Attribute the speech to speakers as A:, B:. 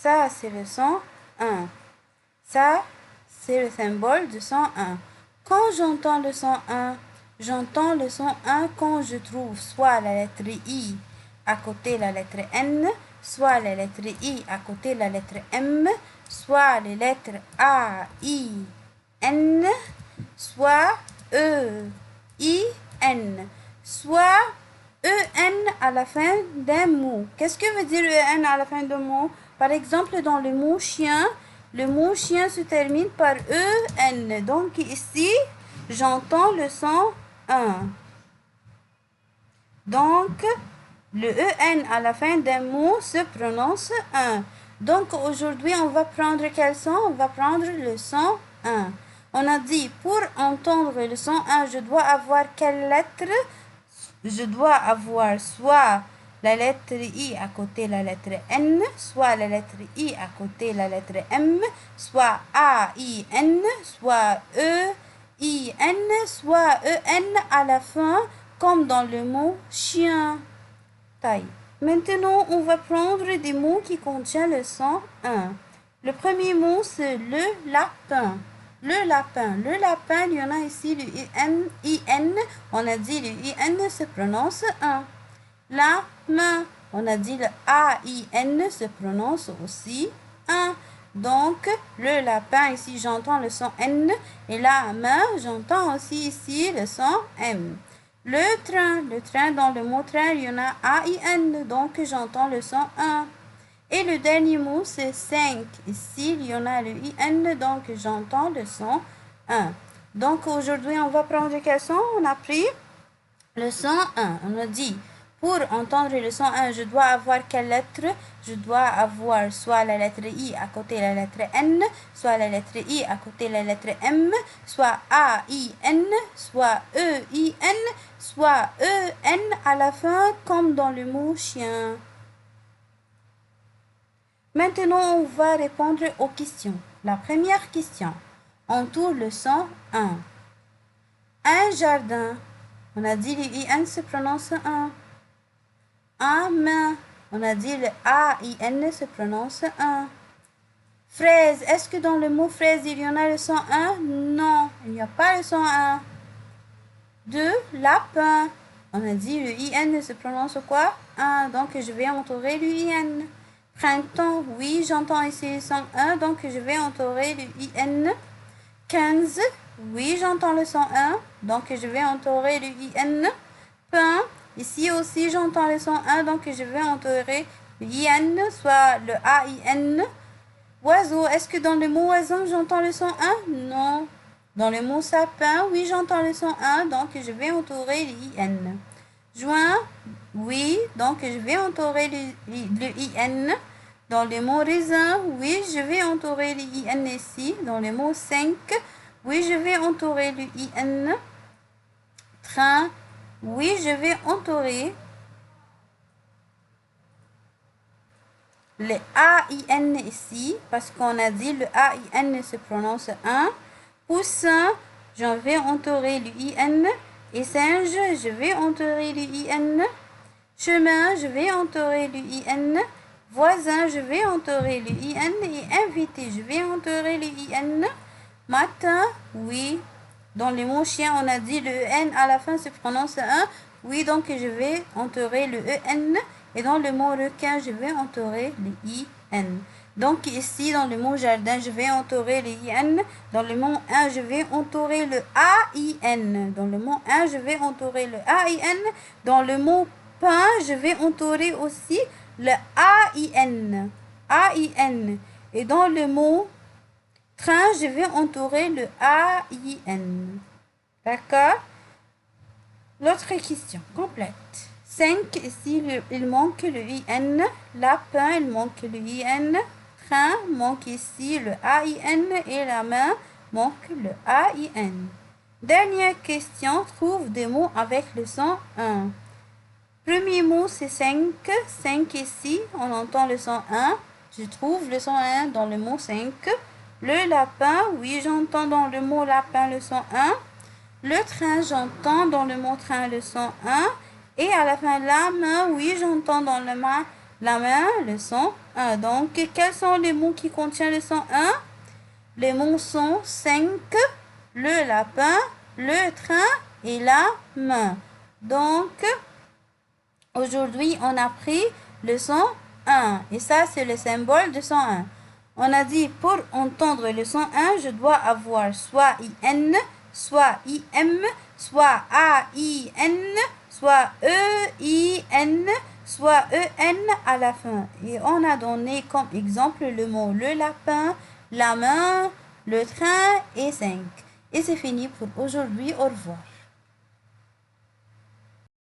A: Ça, c'est le son 1. Ça, c'est le symbole du son 1. Quand j'entends le son 1, j'entends le son 1 quand je trouve soit la lettre I à côté de la lettre N, soit la lettre I à côté de la lettre M, soit les lettres A, I, N, soit E, I, N, soit EN à la fin d'un mot. Qu'est-ce que veut dire EN à la fin d'un mot? Par exemple, dans le mot chien, le mot chien se termine par EN. Donc ici, j'entends le son 1. Donc, le EN à la fin d'un mot se prononce 1. Donc aujourd'hui, on va prendre quel son? On va prendre le son 1. On a dit, pour entendre le son 1, je dois avoir quelle lettre? Je dois avoir soit la lettre I à côté de la lettre N, soit la lettre I à côté de la lettre M, soit A, I, N, soit E, I, N, soit EN à la fin, comme dans le mot chien. Taille. Maintenant, on va prendre des mots qui contiennent le son 1. Le premier mot, c'est le lapin. Le lapin. Le lapin, il y en a ici le IN. On a dit le IN se prononce 1. La main. On a dit le AIN se prononce aussi 1. Donc, le lapin, ici, j'entends le son N. Et la main, j'entends aussi ici le son M. Le train, dans le mot train, il y en a AIN, donc j'entends le son 1. Et le dernier mot, c'est 5. Ici, il y en a le IN, donc j'entends le son 1. Donc aujourd'hui, on va prendre quel son? On a pris le son 1. On a dit, pour entendre le son 1, je dois avoir quelle lettre? Je dois avoir soit la lettre I à côté de la lettre N, soit la lettre I à côté de la lettre M, soit A, I, N, soit E, I, N, soit E, N à la fin, comme dans le mot chien. Maintenant, on va répondre aux questions. La première question. Entoure le son 1. Un jardin. On a dit le IN se prononce 1. Un main. On a dit le AIN se prononce 1. Fraise. Est-ce que dans le mot fraise, il y en a le son 1? Non, il n'y a pas le son 1. 2. Lapin. On a dit le IN se prononce quoi? 1. Donc, je vais entourer le IN. Printemps. Oui, j'entends ici le son 1. Donc, je vais entourer le IN. 15. Oui, j'entends le son 1. Donc, je vais entourer le IN. Pain. Ici aussi, j'entends le son 1, donc je vais entourer le IN, soit le AIN. Oiseau, est-ce que dans le mot oiseau, j'entends le son 1? Non. Dans le mot sapin, oui, j'entends le son 1, donc je vais entourer le IN. Juin, oui, donc je vais entourer le IN. Dans le mot raisin, oui, je vais entourer le IN ici. Dans le mot 5, oui, je vais entourer le IN. Train, oui, je vais entourer le AIN ici, parce qu'on a dit le AIN se prononce 1. Poussin, je vais entourer le IN. Et singe, je vais entourer le IN. Chemin, je vais entourer le IN. Voisin, je vais entourer le IN. Et invité, je vais entourer le IN. Matin, oui. Dans le mot chien, on a dit le EN à la fin se prononce 1. Oui, donc je vais entourer le EN. Et dans le mot requin, je vais entourer le IN. Donc ici, dans le mot jardin, je vais entourer le IN. Dans le mot 1, je vais entourer le AIN. Dans le mot 1, je vais entourer le AIN. Dans le mot pain, je vais entourer aussi le AIN. AIN. Et dans le mot train, je vais entourer le AIN. D'accord? L'autre question complète. 5, ici, il manque le IN. Lapin, il manque le IN. Train, manque ici le AIN. Et la main, manque le AIN. Dernière question, trouve des mots avec le son 1. Premier mot, c'est 5. 5 ici, on entend le son 1. Je trouve le son 1 dans le mot 5. Le lapin, oui, j'entends dans le mot lapin le son 1. Le train, j'entends dans le mot train le son 1. Et à la fin, la main, oui, j'entends dans le la main, le son 1. Donc, quels sont les mots qui contiennent le son 1? Les mots sont 5, le lapin, le train et la main. Donc, aujourd'hui, on a pris le son 1. Et ça, c'est le symbole de son 1. On a dit, pour entendre le son 1, je dois avoir soit IN, soit IM, soit AIN, soit EIN, soit EN à la fin. Et on a donné comme exemple le mot le lapin, la main, le train et 5. Et c'est fini pour aujourd'hui. Au revoir.